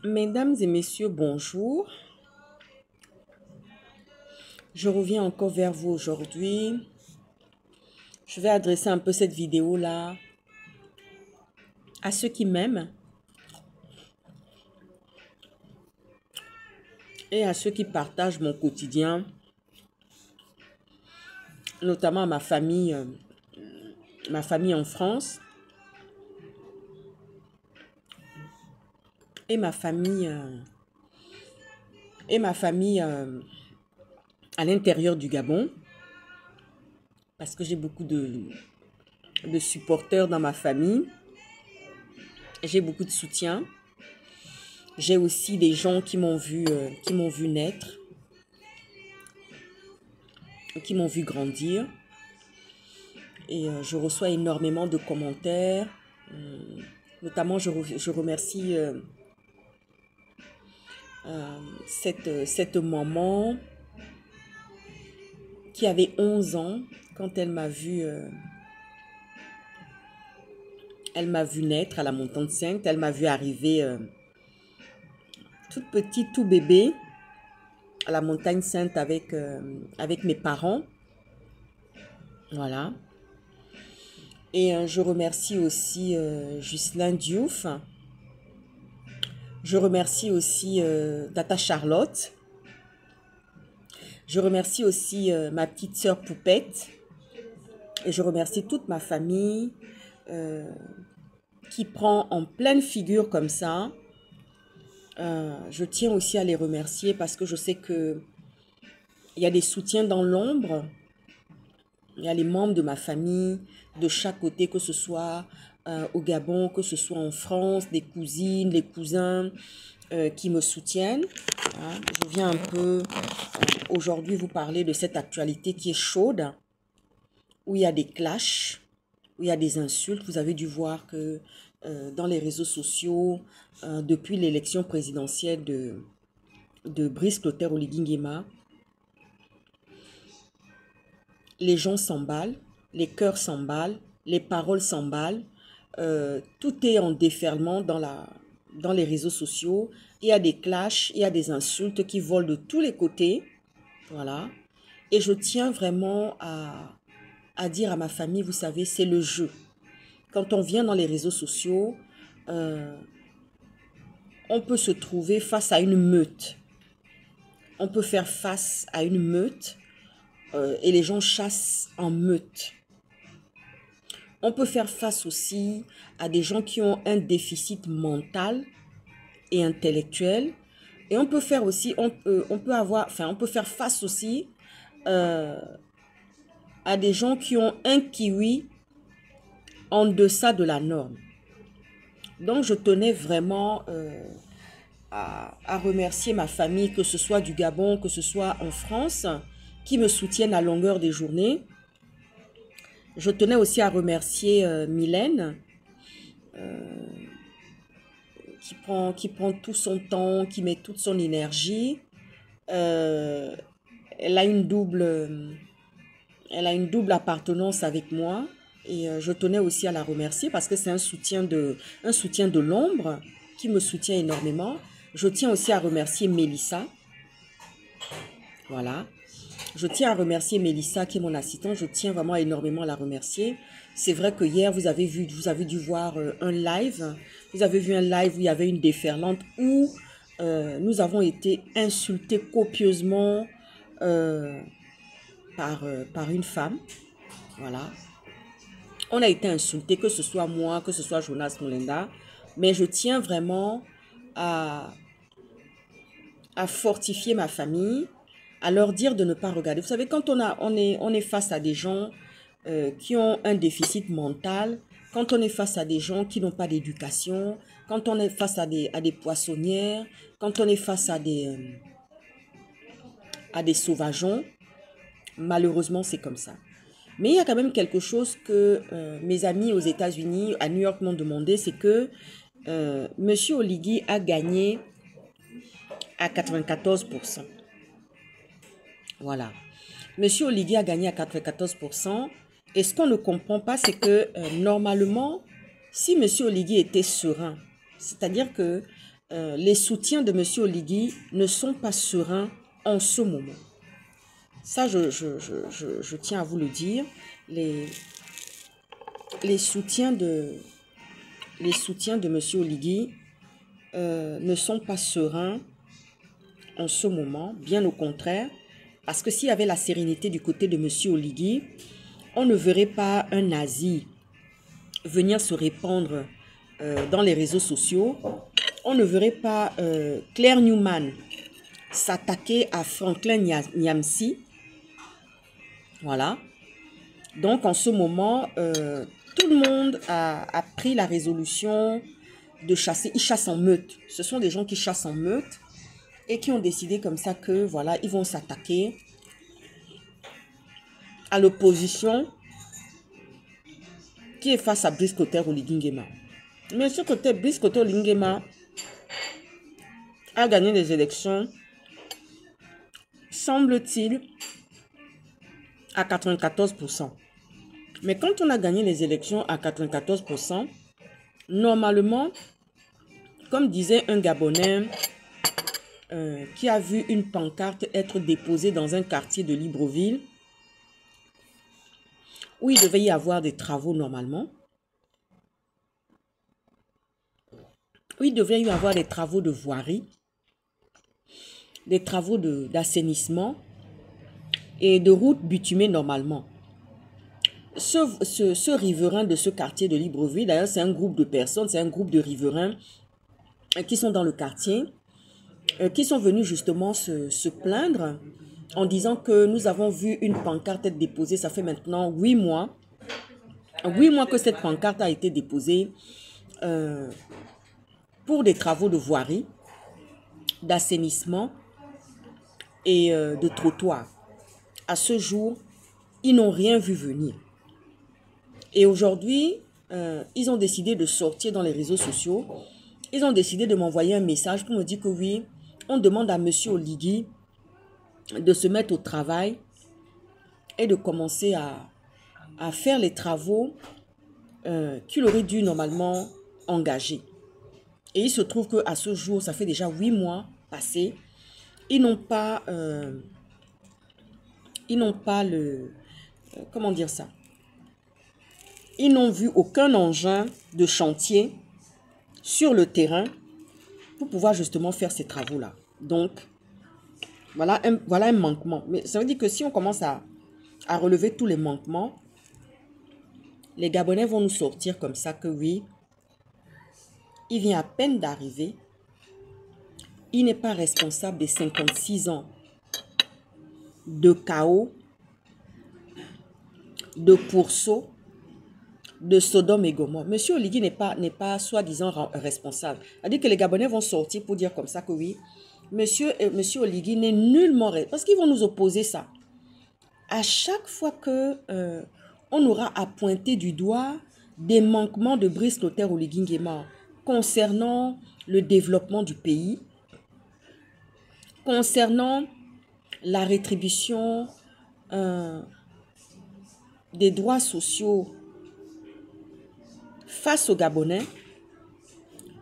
Mesdames et messieurs, bonjour. Je reviens encore vers vous aujourd'hui. Je vais adresser un peu cette vidéo-là à ceux qui m'aiment et à ceux qui partagent mon quotidien, notamment à ma famille en France et ma famille à l'intérieur du Gabon, parce que j'ai beaucoup de supporters dans ma famille. J'ai beaucoup de soutien. J'ai aussi des gens qui m'ont vu naître, qui m'ont vu grandir. Et je reçois énormément de commentaires. Notamment, je remercie cette maman qui avait 11 ans quand elle m'a vu naître à la Montagne Sainte. Elle m'a vu arriver toute petite, tout bébé à la Montagne Sainte avec mes parents. Voilà. Et je remercie aussi Ghislain Diouf. Je remercie aussi Tata Charlotte. Je remercie aussi ma petite sœur Poupette. Et je remercie toute ma famille qui prend en pleine figure comme ça. Je tiens aussi à les remercier parce que je sais qu'il y a des soutiens dans l'ombre. Il y a les membres de ma famille de chaque côté, que ce soit au Gabon, que ce soit en France, des cousines, les cousins qui me soutiennent. Hein. Je viens un peu aujourd'hui vous parler de cette actualité qui est chaude, où il y a des clashs, où il y a des insultes. Vous avez dû voir que dans les réseaux sociaux, depuis l'élection présidentielle de Brice Clotaire Oligui Nguema, les gens s'emballent, les cœurs s'emballent, les paroles s'emballent. Tout est en déferlement dans les réseaux sociaux. Il y a des clashs, il y a des insultes qui volent de tous les côtés. Voilà. Et je tiens vraiment à dire à ma famille, vous savez, c'est le jeu. Quand on vient dans les réseaux sociaux, on peut se trouver face à une meute. On peut faire face à une meute et les gens chassent en meute. On peut faire face aussi à des gens qui ont un déficit mental et intellectuel. Et on peut faire aussi, on peut faire face aussi à des gens qui ont un kiwi en deçà de la norme. Donc, je tenais vraiment à remercier ma famille, que ce soit du Gabon, que ce soit en France, qui me soutiennent à longueur des journées. Je tenais aussi à remercier Mylène, qui prend tout son temps, qui met toute son énergie. Elle a une double appartenance avec moi. Et je tenais aussi à la remercier parce que c'est un soutien de l'ombre qui me soutient énormément. Je tiens aussi à remercier Mélissa. Voilà. Je tiens à remercier Mélissa qui est mon assistante. Je tiens vraiment énormément à la remercier. C'est vrai que hier, vous avez dû voir un live. Vous avez vu un live où il y avait une déferlante où nous avons été insultés copieusement par une femme. Voilà. On a été insultés, que ce soit moi, que ce soit Jonas Moulenda. Mais je tiens vraiment à fortifier ma famille, à leur dire de ne pas regarder. Vous savez, quand on est face à des gens qui ont un déficit mental, quand on est face à des gens qui n'ont pas d'éducation, quand on est face à des poissonnières, quand on est face à des sauvageons, malheureusement, c'est comme ça. Mais il y a quand même quelque chose que mes amis aux États-Unis, à New York, m'ont demandé, c'est que M. Oligui a gagné à 94%. Voilà. M. Oligui a gagné à 94%. Et ce qu'on ne comprend pas, c'est que normalement, si M. Oligui était serein, c'est-à-dire que les soutiens de M. Oligui ne sont pas sereins en ce moment. Ça, je tiens à vous le dire. Les soutiens de M. Oligui ne sont pas sereins en ce moment, bien au contraire. Parce que s'il y avait la sérénité du côté de M. Oligui, on ne verrait pas un nazi venir se répandre dans les réseaux sociaux. On ne verrait pas Claire Newman s'attaquer à Franklin Nyamsi. Voilà. Donc, en ce moment, tout le monde a pris la résolution de chasser. Ils chassent en meute. Ce sont des gens qui chassent en meute et qui ont décidé comme ça que, voilà, ils vont s'attaquer à l'opposition qui est face à Brice Clotaire Oligui Nguema. Mais ce côté, Brice Clotaire Oligui Nguema a gagné les élections, semble-t-il, à 94%. Mais quand on a gagné les élections à 94%, normalement, comme disait un Gabonais qui a vu une pancarte être déposée dans un quartier de Libreville, où il devait y avoir des travaux normalement, où il devait y avoir des travaux de voirie, des travaux d'assainissement et de routes bitumées normalement. Ce riverain de ce quartier de Libreville, d'ailleurs c'est un groupe de personnes, c'est un groupe de riverains qui sont dans le quartier, qui sont venus justement se plaindre en disant que nous avons vu une pancarte être déposée, ça fait maintenant 8 mois. 8 mois que cette pancarte a été déposée pour des travaux de voirie, d'assainissement et de trottoir. À ce jour, ils n'ont rien vu venir. Et aujourd'hui, ils ont décidé de sortir dans les réseaux sociaux. Ils ont décidé de m'envoyer un message pour me dire que oui, on demande à M. Oligui de se mettre au travail et de commencer à faire les travaux qu'il aurait dû normalement engager. Et il se trouve qu'à ce jour, ça fait déjà 8 mois passés, ils n'ont pas le... comment dire ça? Ils n'ont vu aucun engin de chantier sur le terrain pour pouvoir justement faire ces travaux-là. Donc, voilà un manquement. Mais ça veut dire que si on commence à relever tous les manquements, les Gabonais vont nous sortir comme ça que oui, il vient à peine d'arriver. Il n'est pas responsable des 56 ans de chaos, de pourceaux, de Sodome et Gomorrhe. Monsieur Oligui n'est pas soi-disant responsable. C'est-à-dire que les Gabonais vont sortir pour dire comme ça que oui, Monsieur Oligui n'est nullement responsable. Parce qu'ils vont nous opposer ça. À chaque fois que on aura à pointer du doigt des manquements de Brice Clotaire Oligui Nguema concernant le développement du pays, concernant la rétribution des droits sociaux face aux Gabonais,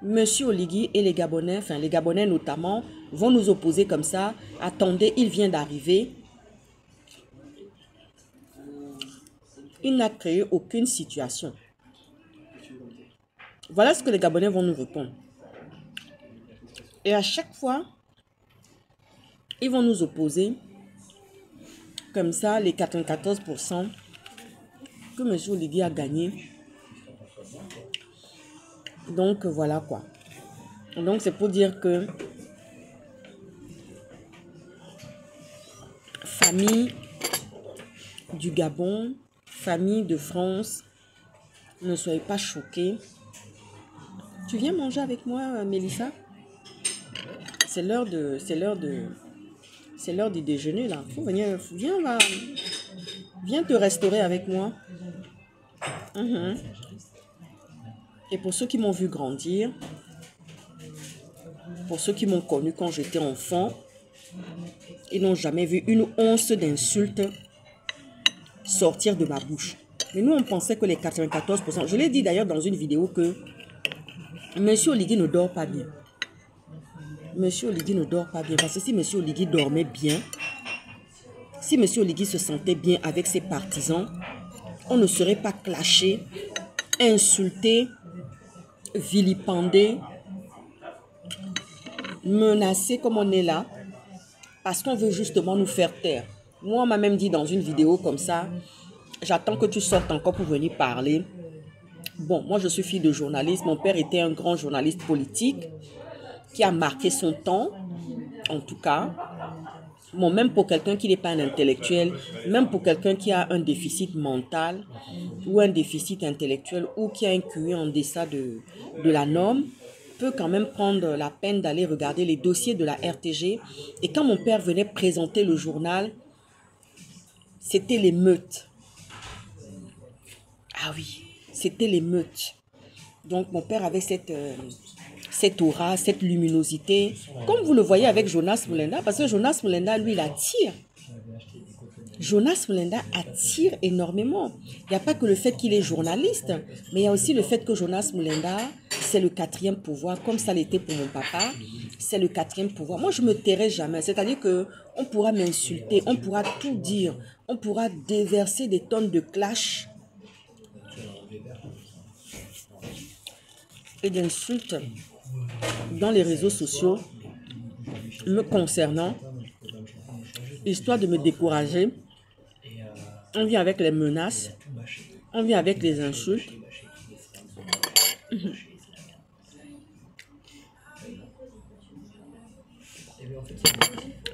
Monsieur Oligui et les Gabonais, enfin les Gabonais notamment, vont nous opposer comme ça. Attendez, il vient d'arriver. Il n'a créé aucune situation. Voilà ce que les Gabonais vont nous répondre. Et à chaque fois, ils vont nous opposer comme ça les 94% que M. Oligui a gagné. Donc voilà quoi. Donc c'est pour dire que famille du Gabon, famille de France, ne soyez pas choqués. Tu viens manger avec moi, Mélissa? C'est l'heure du déjeuner là. Faut venir, viens te restaurer avec moi. Et pour ceux qui m'ont vu grandir, pour ceux qui m'ont connu quand j'étais enfant, ils n'ont jamais vu une once d'insulte sortir de ma bouche. Mais nous, on pensait que les 94%, je l'ai dit d'ailleurs dans une vidéo que M. Oligui ne dort pas bien. Monsieur Oligui ne dort pas bien. Parce que si Monsieur Oligui dormait bien, si Monsieur Oligui se sentait bien avec ses partisans, on ne serait pas clashé, insulté, vilipendé, menacé comme on est là, parce qu'on veut justement nous faire taire. Moi, on m'a même dit dans une vidéo comme ça, j'attends que tu sortes encore pour venir parler. Bon, moi je suis fille de journaliste, mon père était un grand journaliste politique qui a marqué son temps, en tout cas. Bon, même pour quelqu'un qui n'est pas un intellectuel, même pour quelqu'un qui a un déficit mental ou un déficit intellectuel ou qui a un QI en deçà de la norme, peut quand même prendre la peine d'aller regarder les dossiers de la RTG. Et quand mon père venait présenter le journal, c'était l'émeute. Ah oui, c'était l'émeute. Donc mon père avait cette aura, cette luminosité, comme vous le voyez avec Jonas Mulenda, parce que Jonas Mulenda, lui, il attire. Jonas Mulenda attire énormément. Il n'y a pas que le fait qu'il est journaliste, mais il y a aussi le fait que Jonas Mulenda, c'est le quatrième pouvoir, comme ça l'était pour mon papa, c'est le quatrième pouvoir. Moi, je ne me tairai jamais, c'est-à-dire qu'on pourra m'insulter, on pourra tout dire, on pourra déverser des tonnes de clash et d'insultes dans les réseaux sociaux me concernant, histoire de me décourager. On vient avec les menaces, on vient avec les insultes.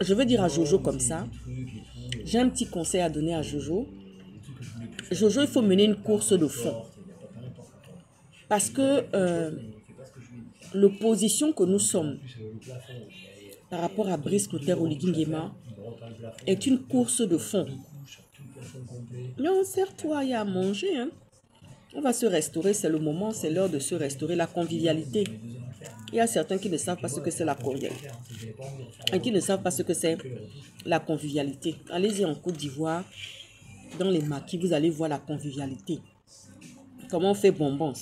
Je veux dire à Jojo comme ça, j'ai un petit conseil à donner à Jojo. Jojo, il faut mener une course de fond. Parce que l'opposition que nous sommes par rapport à Brice Clotaire Oligui Nguema est une course de fond. Non, serre-toi, il y a à manger. Hein. On va se restaurer, c'est le moment, c'est l'heure de se restaurer. La convivialité. Il y a certains qui ne savent pas ce que c'est la convivialité. Et qui ne savent pas ce que c'est la convivialité. Allez-y en Côte d'Ivoire, dans les maquis, vous allez voir la convivialité. Comment on fait bonbons.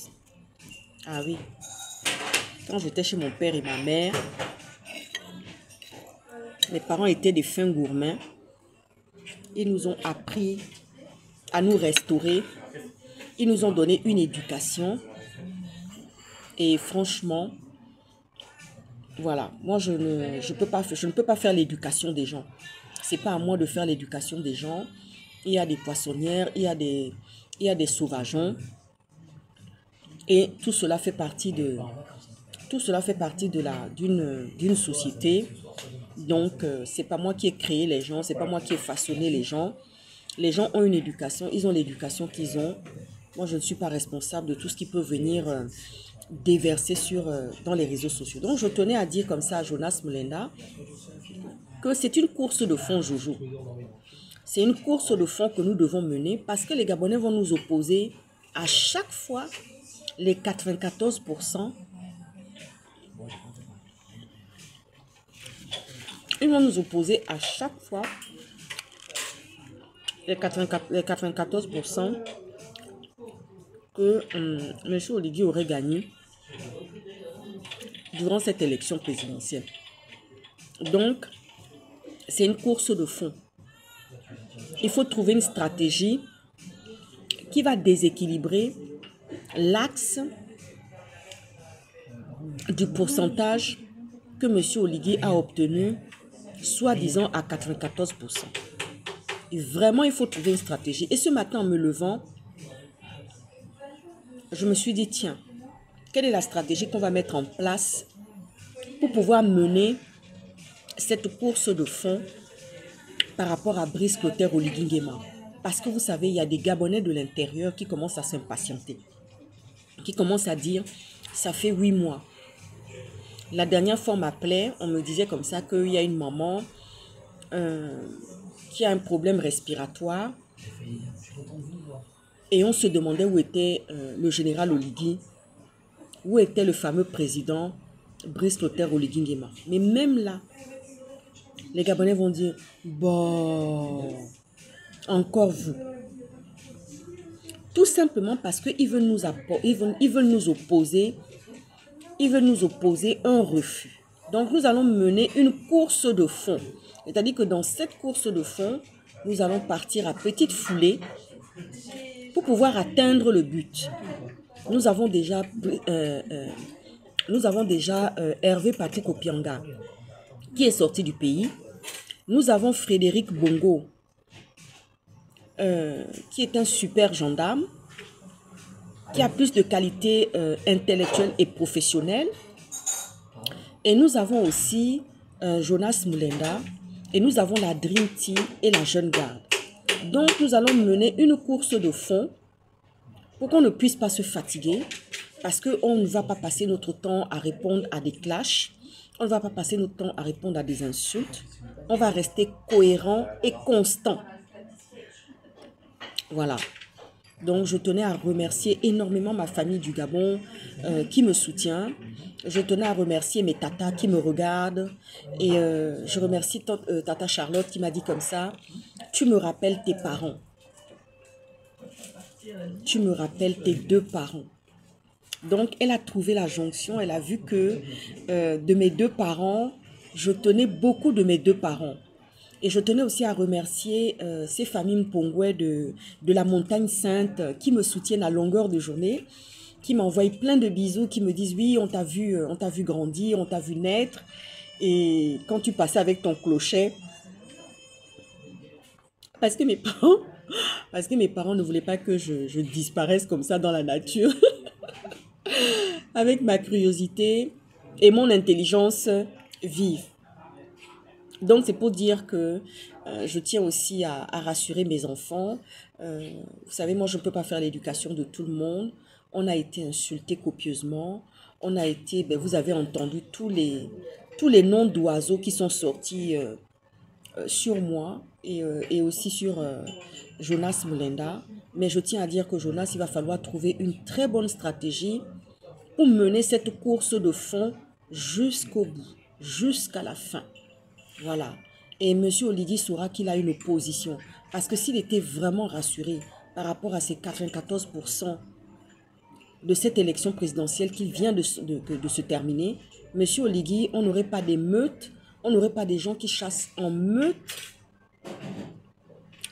Ah oui. Quand j'étais chez mon père et ma mère, mes parents étaient des fins gourmands. Ils nous ont appris à nous restaurer. Ils nous ont donné une éducation. Et franchement, voilà, moi je ne peux pas faire l'éducation des gens. C'est pas à moi de faire l'éducation des gens. Il y a des poissonnières, il y a des sauvageons. Et tout cela fait partie d'une société. Donc, c'est pas moi qui ai créé les gens, c'est pas moi qui ai façonné les gens. Les gens ont une éducation, ils ont l'éducation qu'ils ont. Moi, je ne suis pas responsable de tout ce qui peut venir déverser dans les réseaux sociaux. Donc, je tenais à dire comme ça à Jonas Mulenda que c'est une course de fond, Jojo. C'est une course de fond que nous devons mener parce que les Gabonais vont nous opposer à chaque fois les 94%. Ils vont nous opposer à chaque fois les 94% que M. Oligui aurait gagné durant cette élection présidentielle. Donc, c'est une course de fond. Il faut trouver une stratégie qui va déséquilibrer l'axe du pourcentage que M. Oligui a obtenu, soi-disant à 94%. Et vraiment, il faut trouver une stratégie. Et ce matin, en me levant, je me suis dit, tiens, quelle est la stratégie qu'on va mettre en place pour pouvoir mener cette course de fond par rapport à Brice Clotaire Oligui Nguema? Parce que vous savez, il y a des Gabonais de l'intérieur qui commencent à s'impatienter, qui commencent à dire, ça fait 8 mois. La dernière fois, on m'appelait, on me disait comme ça qu'il y a une maman qui a un problème respiratoire. Et on se demandait où était le général Oligui, où était le fameux président Brice Clotaire Oligui Nguema. Mais même là, les Gabonais vont dire, bon, encore vous. Tout simplement parce qu'ils veulent nous opposer un refus. Donc, nous allons mener une course de fond. C'est-à-dire que dans cette course de fond, nous allons partir à petite foulée pour pouvoir atteindre le but. Nous avons déjà, Hervé Patrick Opianga qui est sorti du pays. Nous avons Frédéric Bongo qui est un super gendarme, qui a plus de qualité intellectuelle et professionnelle. Et nous avons aussi Jonas Mulenda, et nous avons la Dream Team et la Jeune Garde. Donc, nous allons mener une course de fond pour qu'on ne puisse pas se fatiguer, parce qu'on ne va pas passer notre temps à répondre à des clashs, on ne va pas passer notre temps à répondre à des insultes, on va rester cohérent et constant. Voilà. Donc, je tenais à remercier énormément ma famille du Gabon qui me soutient. Je tenais à remercier mes tatas qui me regardent. Et je remercie tata Charlotte qui m'a dit comme ça, tu me rappelles tes parents. Tu me rappelles tes deux parents. Donc, elle a trouvé la jonction. Elle a vu que de mes deux parents, je tenais beaucoup de mes deux parents. Et je tenais aussi à remercier ces familles Mpongwe de la Montagne Sainte qui me soutiennent à longueur de journée, qui m'envoient plein de bisous, qui me disent oui, on t'a vu grandir, on t'a vu naître. Et quand tu passais avec ton clocher, parce que mes parents ne voulaient pas que je disparaisse comme ça dans la nature, avec ma curiosité et mon intelligence vive. Donc, c'est pour dire que je tiens aussi à rassurer mes enfants. Vous savez, moi, je ne peux pas faire l'éducation de tout le monde. On a été insultés copieusement. On a été, vous avez entendu tous les noms d'oiseaux qui sont sortis sur moi et aussi sur Jonas Mulenda. Mais je tiens à dire que Jonas, il va falloir trouver une très bonne stratégie pour mener cette course de fond jusqu'au bout, jusqu'à la fin. Voilà. Et M. Oligui saura qu'il a une position. Parce que s'il était vraiment rassuré par rapport à ces 94% de cette élection présidentielle qui vient de se terminer, M. Oligui, on n'aurait pas des meutes, on n'aurait pas des gens qui chassent en meute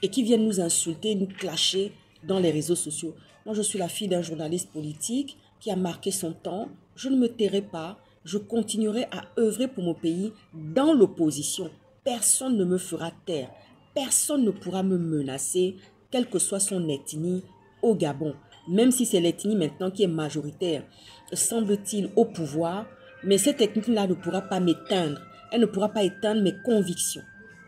et qui viennent nous insulter, nous clasher dans les réseaux sociaux. Moi, je suis la fille d'un journaliste politique qui a marqué son temps. Je ne me tairai pas. Je continuerai à œuvrer pour mon pays dans l'opposition. Personne ne me fera taire. Personne ne pourra me menacer, quelle que soit son ethnie au Gabon. Même si c'est l'ethnie maintenant qui est majoritaire, semble-t-il au pouvoir, mais cette ethnie-là ne pourra pas m'éteindre. Elle ne pourra pas éteindre mes convictions.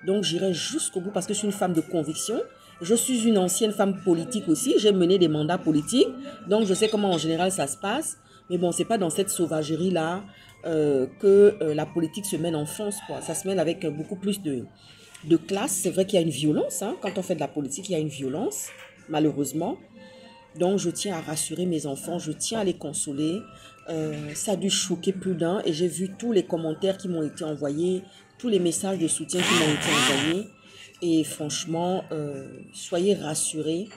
Donc j'irai jusqu'au bout parce que je suis une femme de conviction. Je suis une ancienne femme politique aussi. J'ai mené des mandats politiques. Donc je sais comment en général ça se passe. Mais bon, c'est pas dans cette sauvagerie-là que la politique se mène en France, quoi. Ça se mène avec beaucoup plus de classe. C'est vrai qu'il y a une violence. Hein. Quand on fait de la politique, il y a une violence, malheureusement. Donc, je tiens à rassurer mes enfants. Je tiens à les consoler. Ça a dû choquer plus d'un. Et j'ai vu tous les commentaires qui m'ont été envoyés, tous les messages de soutien qui m'ont été envoyés. Et franchement, soyez rassurés.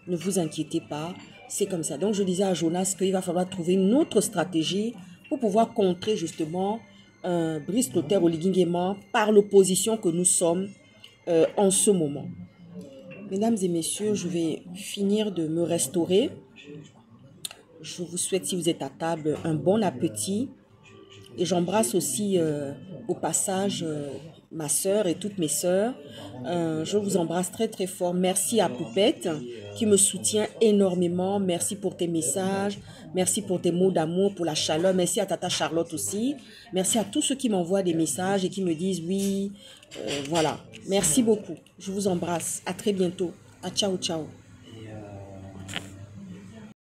Ne vous inquiétez pas. C'est comme ça. Donc, je disais à Jonas qu'il va falloir trouver une autre stratégie pour pouvoir contrer justement Brice Clotaire Oligui Nguema par l'opposition que nous sommes en ce moment. Mesdames et messieurs, je vais finir de me restaurer. Je vous souhaite, si vous êtes à table, un bon appétit. Et j'embrasse aussi au passage ma sœur et toutes mes sœurs. Je vous embrasse très très fort. Merci à Poupette qui me soutient énormément. Merci pour tes messages. Merci pour tes mots d'amour, pour la chaleur. Merci à Tata Charlotte aussi. Merci à tous ceux qui m'envoient des messages et qui me disent oui. Voilà. Merci beaucoup. Je vous embrasse. À très bientôt. À ciao, ciao.